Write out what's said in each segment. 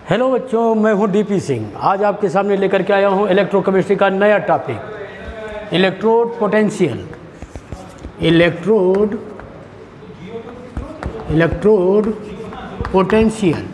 Hello बच्चों, मैं हूं डीपी सिंह। आज आपके सामने लेकर के आया हूं इलेक्ट्रोकेमिस्ट्री का नया topic, electrode potential. Electrode potential.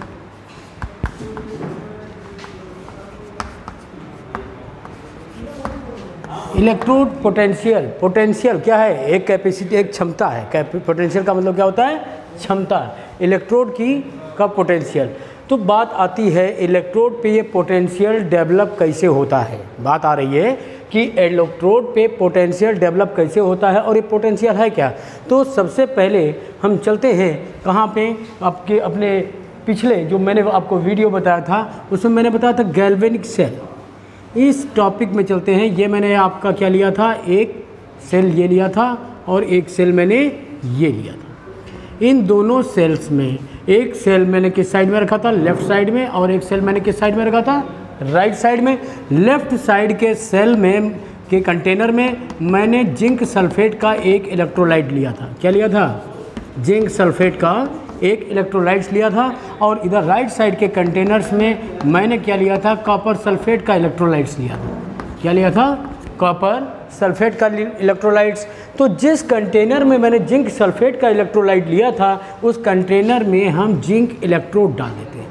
Electrode potential. Potential क्या है? एक कैपेसिटी, एक क्षमता है। पोटेंशियल का मतलब क्या होता है? क्षमता। इलेक्ट्रोड की का पोटेंशियल। तो बात आती है इलेक्ट्रोड पे ये पोटेंशियल डेवलप कैसे होता है। बात आ रही है कि इलेक्ट्रोड पे पोटेंशियल डेवलप कैसे होता है और ये पोटेंशियल है क्या। तो सबसे पहले हम चलते हैं कहाँ पे, आपके अपने पिछले जो मैंने आपको वीडियो बताया था उसमें मैंने बताया था गैल्वेनिक सेल। इस टॉपिक में चलते हैं। ये मैंने आपका क्या लिया था, एक सेल ये लिया था और एक सेल मैंने ये लिया था। इन दोनों सेल्स में एक सेल मैंने किस साइड में रखा था? लेफ्ट साइड में। और एक सेल मैंने किस साइड में रखा था? राइट साइड में। लेफ्ट साइड के सेल में के कंटेनर में मैंने जिंक सल्फेट का एक इलेक्ट्रोलाइट लिया था। क्या लिया था? जिंक सल्फेट का एक इलेक्ट्रोलाइट्स लिया था। और इधर राइट साइड के कंटेनर्स में मैंने क्या लिया था? कॉपर सल्फेट का इलेक्ट्रोलाइट्स लिया था। क्या लिया था? कॉपर सल्फेट का इलेक्ट्रोलाइट्स। तो जिस कंटेनर में मैंने जिंक सल्फेट का इलेक्ट्रोलाइट लिया था उस कंटेनर में हम जिंक इलेक्ट्रोड डाल देते हैं।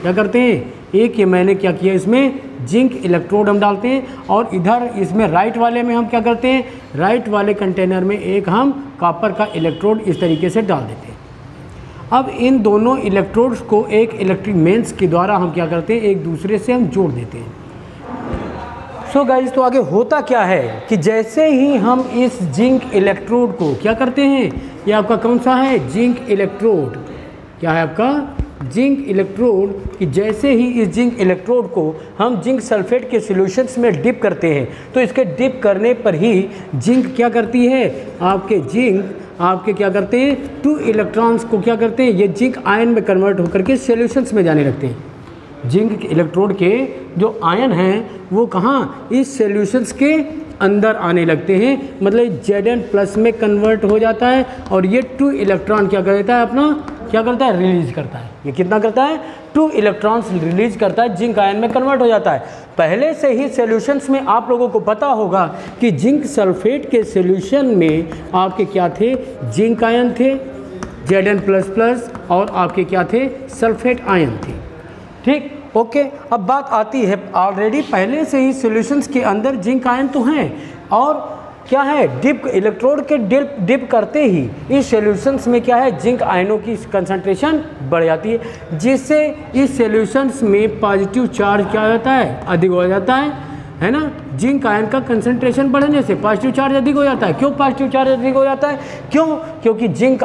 क्या करते हैं? एक ये मैंने क्या किया, इसमें जिंक इलेक्ट्रोड हम डालते हैं। और इधर इसमें राइट वाले में हम क्या करते हैं? राइट वाले कंटेनर में एक हम कॉपर का इलेक्ट्रोड इस तरीके से डाल देते हैं। अब इन दोनों इलेक्ट्रोड्स को एक इलेक्ट्रिक मेंस के द्वारा हम क्या करते हैं? एक दूसरे से हम जोड़ देते हैं। सो गाइस, तो आगे होता क्या है कि जैसे ही हम इस जिंक इलेक्ट्रोड को क्या करते हैं, ये आपका कौन सा है? Zinc electrode. क्या है आपका? Zinc electrode. कि जैसे ही इस जिंक इलेक्ट्रोड को हम जिंक सल्फेट के सॉल्यूशंस में डिप करते हैं तो इसके डिप करने पर ही जिंक क्या करती है? आपके क्या करते हैं? 2 इलेक्ट्रॉन्स को क्या करते हैं? ये जिंक आयन में कन्वर्ट होकर के सॉल्यूशंस में जाने लगते हैं। जिंक इलेक्ट्रोड के जो आयन हैं वो कहाँ? इस सॉल्यूशंस के अंदर आने लगते हैं। मतलब Zn+ में कन्वर्ट हो जाता है और ये 2 इलेक्ट्रॉन क्या कर देता है? अपना क्या करता है? रिलीज करता है। ये कितना करता है? 2 इलेक्ट्रॉन्स रिलीज करता है, जिंक आयन में कन्वर्ट हो जाता है। पहले से ही सॉल्यूशंस में आप लोगों को पता होगा कि जिंक सल्फेट के सॉल्यूशन में आपके क्या थे? जिंक आयन थे, Zn++ और आपके क्या थे? सल्फेट आयन थे। ठीक, ओके। अब बात आती है, ऑलरेडी पहले से ही सॉल्यूशंस के अंदर जिंक आयन तो हैं और क्या है? डिप इलेक्ट्रोड के डिप करते ही इस सॉल्यूशंस में क्या है? जिंक आयनों की कंसंट्रेशन बढ़ जाती है, जिससे इस सॉल्यूशंस में पॉजिटिव चार्ज क्या हो जाता है? अधिक हो जाता है ना। जिंक आयन का कंसंट्रेशन बढ़ने से पॉजिटिव चार्ज अधिक हो जाता है। क्यों पॉजिटिव चार्ज अधिक हो जाता है? क्यों? क्योंकि जिंक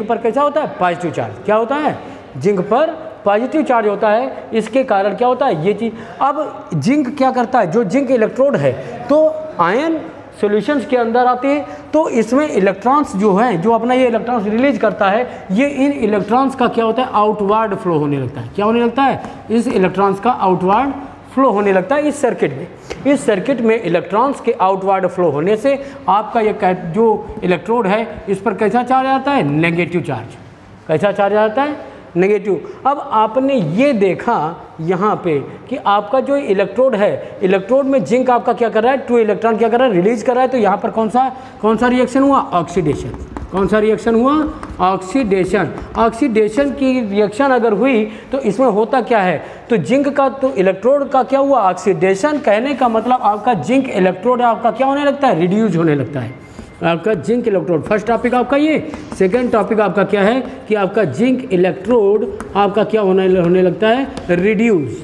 पर कैसा होता है? Positive charge. क्या होता है? जिंक पर पॉजिटिव चार्ज होता है। इसके कारण क्या होता है? ये चीज़। अब जिंक क्या करता है? जो जिंक इलेक्ट्रोड है तो आयन सॉल्यूशंस के अंदर आते हैं तो इसमें इलेक्ट्रॉन्स जो हैं, जो अपना ये इलेक्ट्रॉन्स रिलीज करता है, ये इन इलेक्ट्रॉन्स का क्या होता है? आउटवर्ड फ्लो होने लगता है। क्या होने लगता है? इस इलेक्ट्रॉन्स का आउटवर्ड फ्लो होने लगता है इस सर्किट में। इस सर्किट में इलेक्ट्रॉन्स के आउटवर्ड फ्लो होने से आपका ये जो इलेक्ट्रोड है इस पर कैसा चार्ज आता है? Negative charge. कैसा चार्ज आता है? नेगेटिव। अब आपने ये देखा यहाँ पे कि आपका जो इलेक्ट्रोड है, इलेक्ट्रोड में जिंक आपका क्या कर रहा है? 2 इलेक्ट्रॉन क्या कर रहा है? रिलीज कर रहा है। तो यहाँ पर कौन सा रिएक्शन हुआ? ऑक्सीडेशन। कौन सा रिएक्शन हुआ? ऑक्सीडेशन। ऑक्सीडेशन की रिएक्शन अगर हुई तो इसमें होता क्या है? तो जिंक का, तो इलेक्ट्रोड का क्या हुआ? ऑक्सीडेशन। कहने का मतलब आपका जिंक इलेक्ट्रोड आपका क्या होने लगता है? रिड्यूज होने लगता है आपका जिंक इलेक्ट्रोड। फर्स्ट टॉपिक आपका ये। सेकंड टॉपिक आपका क्या है कि आपका जिंक इलेक्ट्रोड आपका क्या होने लगता है? रिड्यूस।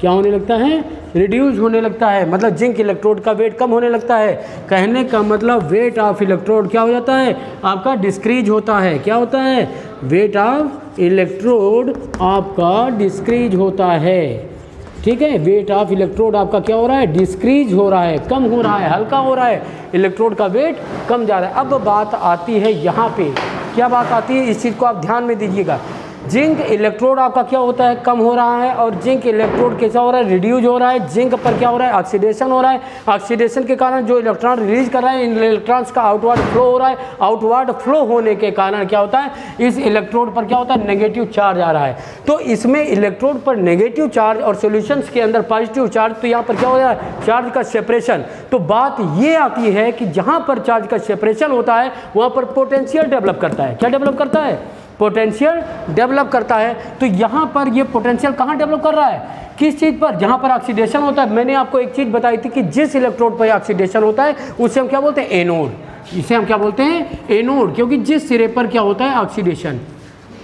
क्या होने लगता है? रिड्यूस होने लगता है। मतलब जिंक इलेक्ट्रोड का वेट कम होने लगता है। कहने का मतलब वेट ऑफ इलेक्ट्रोड क्या हो जाता है? आपका डिस्क्रीज होता है। क्या होता है? वेट ऑफ इलेक्ट्रोड आपका डिस्क्रीज होता है। ठीक है, वेट ऑफ इलेक्ट्रोड आपका क्या हो रहा है? डिस्क्रीज हो रहा है, कम हो रहा है, हल्का हो रहा है। इलेक्ट्रोड का वेट कम जा रहा है। अब बात आती है यहाँ पे, क्या बात आती है? इस चीज़ को आप ध्यान में दीजिएगा। जिंक इलेक्ट्रोड आपका क्या होता है, कम हो रहा है, और जिंक इलेक्ट्रोड कैसा हो रहा है, रिड्यूज हो रहा है। जिंक पर क्या हो रहा है, ऑक्सीडेशन हो रहा है। ऑक्सीडेशन के कारण जो इलेक्ट्रॉन रिलीज कर रहा है, इन इलेक्ट्रॉन्स का आउटवर्ड फ्लो हो रहा है। आउटवर्ड फ्लो होने के कारण क्या होता है, इस इलेक्ट्रोड पर क्या होता है, नेगेटिव चार्ज आ रहा है। तो इसमें इलेक्ट्रोड पर नेगेटिव चार्ज और सॉल्यूशंस के अंदर पॉजिटिव चार्ज, तो यहाँ पर क्या हो रहा है, चार्ज का सेपरेशन। तो बात ये आती है कि जहाँ पर चार्ज का सेपरेशन होता है वहाँ पर पोटेंशियल डेवलप करता है। क्या डेवलप करता है, पोटेंशियल डेवलप करता है। तो यहाँ पर ये पोटेंशियल कहाँ डेवलप कर रहा है, किस चीज़ पर, जहाँ पर ऑक्सीडेशन होता है। मैंने आपको एक चीज़ बताई थी कि जिस इलेक्ट्रोड पर ऑक्सीडेशन होता है उसे हम क्या बोलते हैं, एनोड। इसे हम क्या बोलते हैं, एनोड, क्योंकि जिस सिरे पर क्या होता है, ऑक्सीडेशन,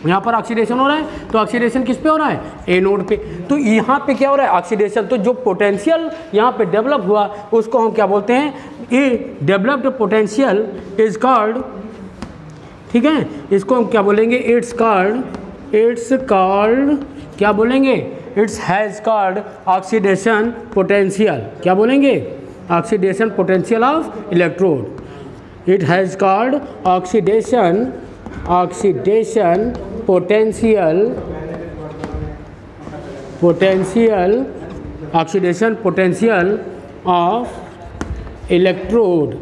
यहाँ पर ऑक्सीडेशन हो रहा है। तो ऑक्सीडेशन किस पे हो रहा है, एनोड पे। तो यहाँ पे क्या हो रहा है, ऑक्सीडेशन। तो जो पोटेंशियल यहाँ पे डेवलप हुआ उसको हम क्या बोलते हैं, ये डेवलप्ड पोटेंशियल इज कॉल्ड, ठीक है, इसको हम क्या बोलेंगे, इट्स कॉल्ड क्या बोलेंगे, it's has called oxidation potential. क्या बोलेंगे, oxidation potential of electrode. It has called oxidation potential of electrode.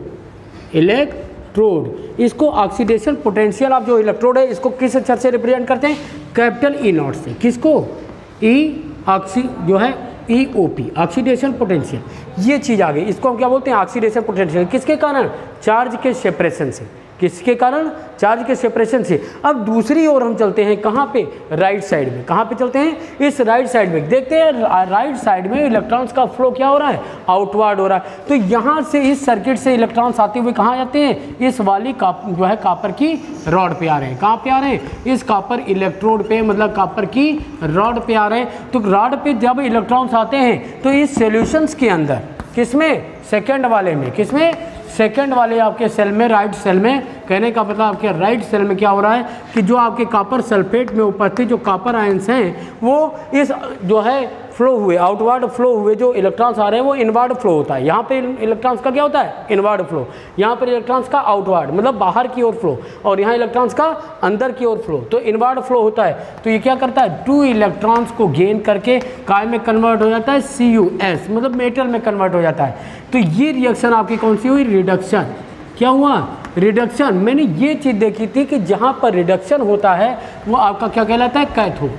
इसको ऑक्सीडेशन पोटेंशियल ऑफ जो इलेक्ट्रोड है, इसको किस अक्षर से रिप्रेजेंट करते हैं, कैपिटल ई नॉट से। किसको, ई ऑक्सी जो है EOP, ऑक्सीडेशन पोटेंशियल। ये चीज़ आ गई, इसको हम क्या बोलते हैं, ऑक्सीडेशन पोटेंशियल। किसके कारण, चार्ज के सेपरेशन से। किसके कारण, चार्ज के सेपरेशन से। अब दूसरी ओर हम चलते हैं, कहाँ पे, राइट साइड में। कहाँ पे चलते हैं, इस राइट साइड में। देखते हैं राइट साइड में इलेक्ट्रॉन्स का फ्लो क्या हो रहा है, आउटवर्ड हो रहा है। तो यहाँ से इस सर्किट से इलेक्ट्रॉन्स आते हुए कहाँ जाते हैं, इस वाली जो है कापर की रॉड पे आ रहे हैं। कहाँ पे आ रहे हैं, इस कापर इलेक्ट्रोड पे, मतलब कापर की रॉड पे आ रहे हैं। तो रॉड पे जब इलेक्ट्रॉन्स आते हैं तो इस सॉल्यूशंस के अंदर, किसमें, सेकेंड वाले में, किसमें, सेकंड वाले आपके सेल में, राइट सेल में। कहने का मतलब आपके राइट सेल में क्या हो रहा है कि जो आपके कॉपर सल्फेट में उपस्थित जो कॉपर आयंस हैं वो इस जो है फ्लो हुए, आउटवर्ड फ्लो हुए जो इलेक्ट्रॉन्स आ रहे हैं वो इनवर्ड फ्लो होता है। यहाँ पे इलेक्ट्रॉन्स का क्या होता है, इनवर्ड फ्लो। यहाँ पर इलेक्ट्रॉन्स का आउटवर्ड मतलब बाहर की ओर फ्लो, और यहाँ इलेक्ट्रॉन्स का अंदर की ओर फ्लो। तो इनवर्ड फ्लो होता है। तो ये क्या करता है, 2 इलेक्ट्रॉन्स को गेन करके काय में कन्वर्ट हो जाता है, CuS मतलब मेटल में कन्वर्ट हो जाता है। तो ये रिएक्शन आपकी कौन सी हुई, रिडक्शन। क्या हुआ, रिडक्शन। मैंने ये चीज़ देखी थी कि जहाँ पर रिडक्शन होता है वो आपका क्या कहलाता है, कैथोड।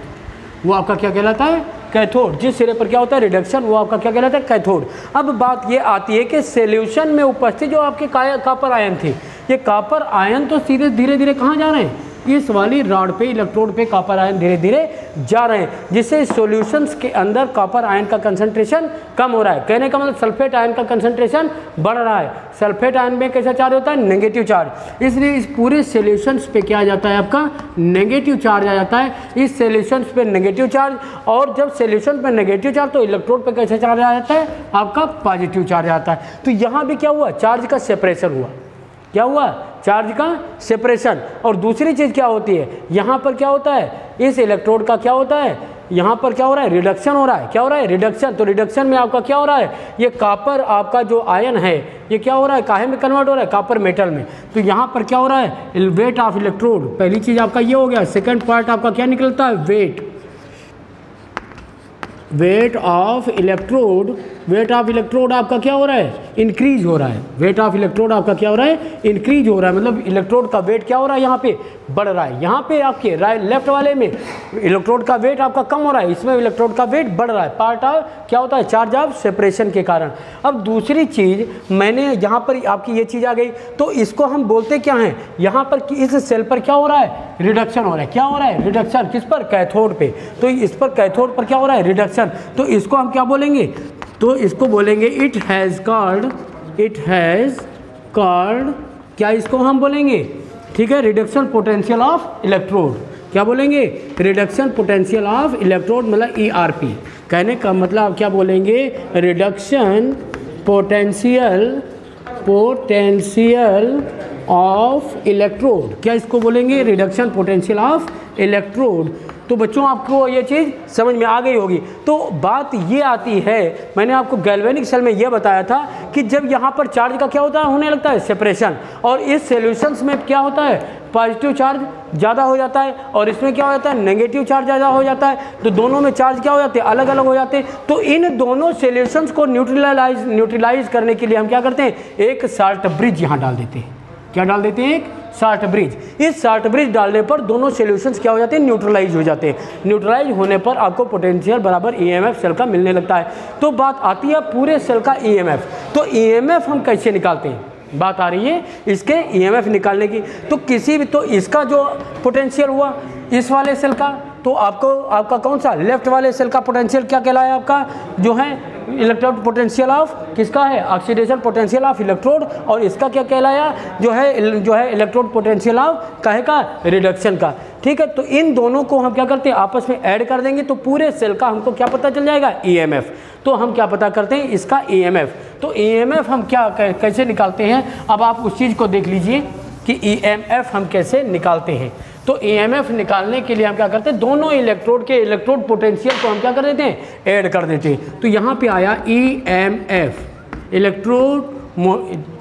वो आपका क्या कहलाता है, कैथोड। जिस सिरे पर क्या होता है, रिडक्शन, वो आपका क्या कहलाता है, कैथोड। अब बात ये आती है कि सॉल्यूशन में उपस्थित जो आपके कॉपर आयन थे, ये कॉपर आयन तो सीधे धीरे धीरे कहाँ जा रहे हैं, इस वाली रॉड पे, इलेक्ट्रोड पे कॉपर आयन धीरे धीरे जा रहे हैं, जिससे सॉल्यूशंस के अंदर कॉपर आयन का कंसंट्रेशन कम हो रहा है। कहने का मतलब सल्फेट आयन का कंसंट्रेशन बढ़ रहा है। सल्फेट आयन में कैसा चार्ज होता है, नेगेटिव चार्ज। इसलिए इस पूरे सॉल्यूशंस पे क्या आ जाता है, आपका नेगेटिव चार्ज आ जाता है। इस सॉल्यूशंस पे नेगेटिव चार्ज, और जब सॉल्यूशन पे नेगेटिव चार्ज तो इलेक्ट्रोड पे कैसा चार्ज आ जाता है, आपका पॉजिटिव चार्ज आता है। तो यहाँ भी क्या हुआ, चार्ज का सेपरेशन हुआ। क्या हुआ, चार्ज का सेपरेशन। और दूसरी चीज़ क्या होती है, यहाँ पर क्या होता है, इस इलेक्ट्रोड का क्या होता है, यहाँ पर क्या हो रहा है, रिडक्शन हो रहा है। क्या हो रहा है, रिडक्शन। तो रिडक्शन में आपका क्या हो रहा है, ये कॉपर आपका जो आयन है ये क्या हो रहा है, काहे में कन्वर्ट हो रहा है, कॉपर मेटल में। तो यहाँ पर क्या हो रहा है, वेट ऑफ इलेक्ट्रोड। पहली चीज़ आपका ये हो गया। सेकेंड पार्ट आपका क्या निकलता है, weight of electrode. Weight of electrode आपका क्या हो रहा है, इंक्रीज हो रहा है। वेट ऑफ इलेक्ट्रोड आपका क्या हो रहा है, इंक्रीज हो रहा है। मतलब इलेक्ट्रोड का वेट क्या हो रहा है, यहाँ पे बढ़ रहा है। यहाँ पे आपके राइट लेफ्ट वाले में इलेक्ट्रोड का वेट आपका कम हो रहा है, इसमें इलेक्ट्रोड का वेट बढ़ रहा है। पार्ट ऑफ क्या होता है, चार्ज ऑफ सेपरेशन के कारण। अब दूसरी चीज़ मैंने यहाँ पर आपकी ये चीज़ आ गई, तो इसको हम बोलते क्या हैं, यहाँ पर इस सेल पर क्या हो रहा है, रिडक्शन हो रहा है। क्या हो रहा है, रिडक्शन। किस पर, कैथोड पे। तो इस पर कैथोड पर क्या हो रहा है, रिडक्शन। तो इसको हम क्या बोलेंगे, तो इसको बोलेंगे इट हैज़ कॉल्ड, क्या इसको हम बोलेंगे, ठीक है, रिडक्शन पोटेंशियल ऑफ इलेक्ट्रोड। क्या बोलेंगे, रिडक्शन पोटेंशियल ऑफ इलेक्ट्रोड मतलब ERP। कहने का मतलब क्या बोलेंगे, रिडक्शन पोटेंशियल ऑफ इलेक्ट्रोड। क्या इसको बोलेंगे, रिडक्शन पोटेंशियल ऑफ इलेक्ट्रोड। तो बच्चों आपको ये चीज़ समझ में आ गई होगी। तो बात ये आती है, मैंने आपको गैल्वेनिक सेल में ये बताया था कि जब यहाँ पर चार्ज का क्या होता है, होने लगता है सेपरेशन, और इस सॉल्यूशंस में क्या होता है, पॉजिटिव चार्ज ज़्यादा हो जाता है और इसमें क्या हो जाता है, नेगेटिव चार्ज ज़्यादा हो जाता है। तो दोनों में चार्ज क्या हो जाते हैं, अलग अलग हो जाते हैं। तो इन दोनों सॉल्यूशंस को न्यूट्रलाइज करने के लिए हम क्या करते हैं, एक साल्ट ब्रिज यहाँ डाल देते हैं। क्या डाल देते हैं, एक साल्ट ब्रिज। इस साल्ट ब्रिज डालने पर दोनों सॉल्यूशंस क्या हो जाते हैं, न्यूट्रलाइज हो जाते हैं। न्यूट्रलाइज होने पर आपको पोटेंशियल बराबर ईएमएफ सेल का मिलने लगता है। तो बात आती है पूरे सेल का ईएमएफ। तो ईएमएफ हम कैसे निकालते हैं, बात आ रही है इसके ईएमएफ निकालने की। तो किसी भी, तो इसका जो पोटेंशियल हुआ इस वाले सेल का, तो आपका कौन सा, लेफ्ट वाले सेल का पोटेंशियल क्या कहलाया, आपका जो है इलेक्ट्रोड पोटेंशियल ऑफ किसका है, ऑक्सीडेशन पोटेंशियल ऑफ इलेक्ट्रोड। और इसका क्या कहलाया, जो है इलेक्ट्रोड पोटेंशियल ऑफ काहे का, रिडक्शन का। ठीक है, तो इन दोनों को हम क्या करते हैं, आपस में ऐड कर देंगे तो पूरे सेल का हमको क्या पता चल जाएगा, ईएमएफ। तो हम क्या पता करते हैं, इसका ईएमएफ। तो ईएमएफ हम क्या कैसे निकालते हैं, अब आप उस चीज़ को देख लीजिए कि ईएमएफ हम कैसे निकालते हैं। तो ईएमएफ निकालने के लिए हम क्या करते हैं, दोनों इलेक्ट्रोड के इलेक्ट्रोड पोटेंशियल को हम क्या कर देते हैं, ऐड कर देते हैं। तो यहाँ पे आया ईएमएफ,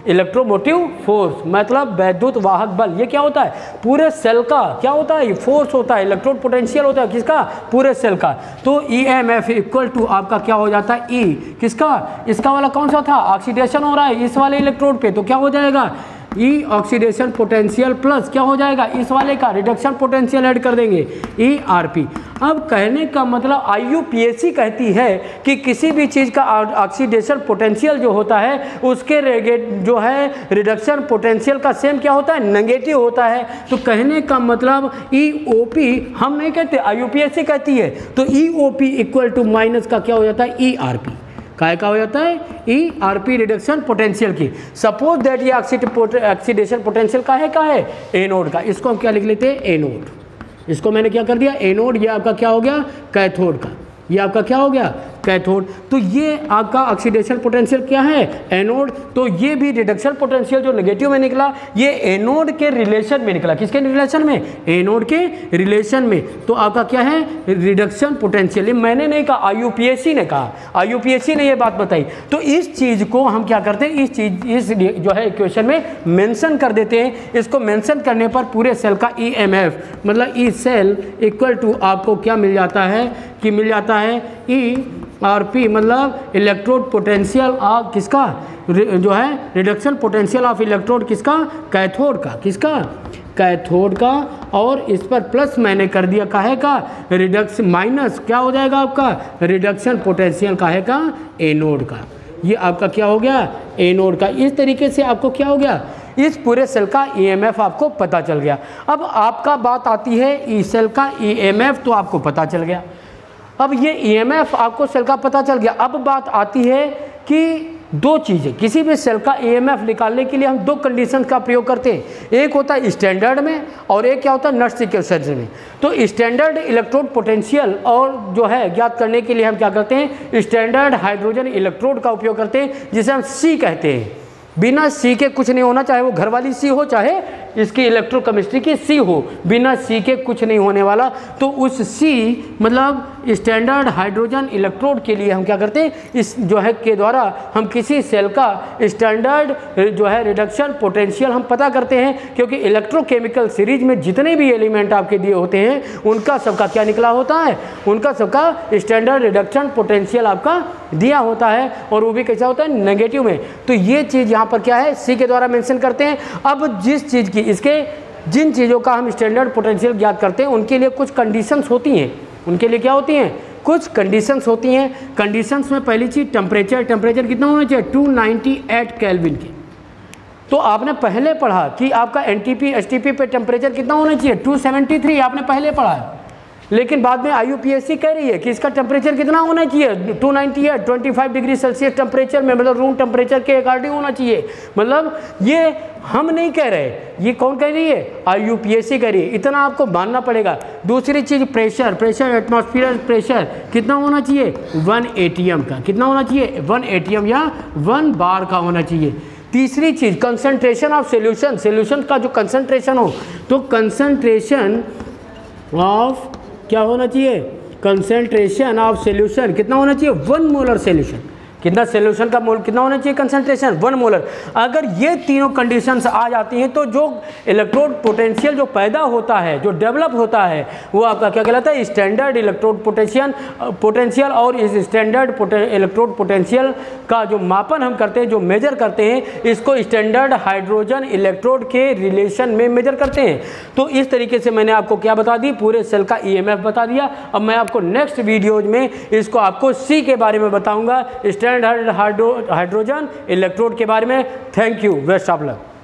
इलेक्ट्रोमोटिव फोर्स, मतलब वैद्युत वाहक बल। ये क्या होता है, पूरे सेल का क्या होता है, फोर्स होता है, इलेक्ट्रोड पोटेंशियल होता है किसका, पूरे सेल का। तो ईएमएफ इक्वल टू आपका क्या हो जाता है, ई किसका, इसका वाला कौन सा था, ऑक्सीडेशन हो रहा है इस वाले इलेक्ट्रोड पे, तो क्या हो जाएगा, ई ऑक्सीडेशन पोटेंशियल प्लस क्या हो जाएगा, इस वाले का रिडक्शन पोटेंशियल ऐड कर देंगे, ई आर पी। अब कहने का मतलब आईयूपीएसी कहती है कि किसी भी चीज़ का ऑक्सीडेशन पोटेंशियल जो होता है उसके जो है रिडक्शन पोटेंशियल का सेम क्या होता है, नेगेटिव होता है। तो कहने का मतलब ईओपी हम नहीं कहते, आईयूपीएसी कहती है। तो ईओपी इक्वल टू माइनस का क्या हो जाता है, ई आर पी। काय का हो जाता है, E R P reduction potential की। सपोज दैट ये ऑक्सीडेशन पोटेंशियल का है एनोड का। इसको हम क्या लिख लेते हैं, एनोड। इसको मैंने क्या कर दिया, एनोड। ये आपका क्या हो गया, कैथोड का। ये आपका क्या हो गया, कैथोड। तो ये आपका ऑक्सीडेशन पोटेंशियल क्या है, एनोड। तो ये भी रिडक्शन पोटेंशियल जो नेगेटिव में निकला, ये एनोड के रिलेशन में निकला। किसके रिलेशन में, एनोड के रिलेशन में। तो आपका क्या है, रिडक्शन पोटेंशियल। मैंने नहीं कहा, आईयूपीएसी ने कहा, आईयूपीएसी ने ये बात बताई। तो इस चीज़ को हम क्या करते हैं, इस जो है इक्वेशन में मेंशन कर देते हैं। इसको मेंशन करने पर पूरे सेल का ईएमएफ मतलब ई सेल इक्वल टू आपको क्या मिल जाता है, कि मिल जाता है ई आर पी, मतलब इलेक्ट्रोड पोटेंशियल ऑफ किसका, जो है रिडक्शन पोटेंशियल ऑफ इलेक्ट्रोड किसका, कैथोड का। किसका, कैथोड का। और इस पर प्लस मैंने कर दिया काहे का, रिडक्शन, माइनस क्या हो जाएगा आपका, रिडक्शन पोटेंशियल काहे का, एनोड का। ये आपका क्या हो गया, एनोड का। इस तरीके से आपको क्या हो गया, इस पूरे सेल का ईएमएफ आपको पता चल गया। अब आपका बात आती है ई सेल का ईएमएफ, तो आपको पता चल गया। अब ये ईएमएफ आपको सेल का पता चल गया। अब बात आती है कि दो चीज़ें, किसी भी सेल का ईएमएफ निकालने के लिए हम दो कंडीशन का प्रयोग करते हैं। एक होता है स्टैंडर्ड में और एक क्या होता है, नट्स इक्वेशन में। तो स्टैंडर्ड इलेक्ट्रोड पोटेंशियल और जो है ज्ञात करने के लिए हम क्या करते हैं, स्टैंडर्ड हाइड्रोजन इलेक्ट्रोड का उपयोग करते हैं, जिसे हम सी कहते हैं। बिना सी के कुछ नहीं होना, चाहे वो घर वाली सी हो, चाहे इसकी इलेक्ट्रोकेमिस्ट्री की सी हो, बिना सी के कुछ नहीं होने वाला। तो उस सी मतलब स्टैंडर्ड हाइड्रोजन इलेक्ट्रोड के लिए हम क्या करते हैं, इस जो है के द्वारा हम किसी सेल का स्टैंडर्ड जो है रिडक्शन पोटेंशियल हम पता करते हैं। क्योंकि इलेक्ट्रोकेमिकल सीरीज में जितने भी एलिमेंट आपके दिए होते हैं उनका सबका क्या निकला होता है, उनका सबका स्टैंडर्ड रिडक्शन पोटेंशियल आपका दिया होता है, और वो भी कैसा होता है, नेगेटिव में। तो ये चीज़ यहाँ पर क्या है, सी के द्वारा मेंशन करते हैं। अब जिस चीज़ की जिन चीज़ों का हम स्टैंडर्ड पोटेंशियल ज्ञात करते हैं उनके लिए कुछ कंडीशंस होती हैं। उनके लिए क्या होती हैं, कुछ कंडीशंस होती हैं। कंडीशंस में पहली चीज़ टेम्परेचर कितना होना चाहिए, 298 केल्विन की। तो आपने पहले पढ़ा कि आपका एनटीपी एसटीपी पे टेम्परेचर कितना होना चाहिए, 273, आपने पहले पढ़ा है। लेकिन बाद में आईयूपीएसी कह रही है कि इसका टेम्परेचर कितना होना चाहिए, 298, 25 डिग्री सेल्सियस टेम्परेचर में, मतलब रूम टेम्परेचर के अकॉर्डिंग होना चाहिए। मतलब ये हम नहीं कह रहे, ये कौन कह रही है, आईयूपीएसी कह रही है। इतना आपको मानना पड़ेगा। दूसरी चीज़ प्रेशर एटमॉस्फेयर प्रेशर कितना होना चाहिए, 1 atm का। कितना होना चाहिए, 1 atm या 1 बार का होना चाहिए। तीसरी चीज़ कंसंट्रेशन ऑफ सोल्यूशन का जो कंसंट्रेशन हो, तो कंसंट्रेशन ऑफ क्या होना चाहिए, कंसंट्रेशन ऑफ सोल्यूशन कितना होना चाहिए, 1 मोलर सोल्यूशन। कितना सोल्यूशन का मोल कितना होना चाहिए कंसंट्रेशन 1 मोलर। अगर ये तीनों कंडीशंस आ जाती हैं तो जो इलेक्ट्रोड पोटेंशियल जो पैदा होता है, जो डेवलप होता है, वो आपका क्या कहलाता है, स्टैंडर्ड इलेक्ट्रोड पोटेंशियल। और इस स्टैंडर्ड इलेक्ट्रोड पोटेंशियल का जो मापन हम करते हैं, जो मेजर करते हैं, इसको स्टैंडर्ड हाइड्रोजन इलेक्ट्रोड के रिलेशन में मेजर करते हैं। तो इस तरीके से मैंने आपको क्या बता दी, पूरे सेल का ईएमएफ बता दिया। अब मैं आपको नेक्स्ट वीडियोज में इसको आपको सी के बारे में बताऊंगा, स्टैंडर्ड हाइड्रोजन इलेक्ट्रोड के बारे में। Thank you, best of luck.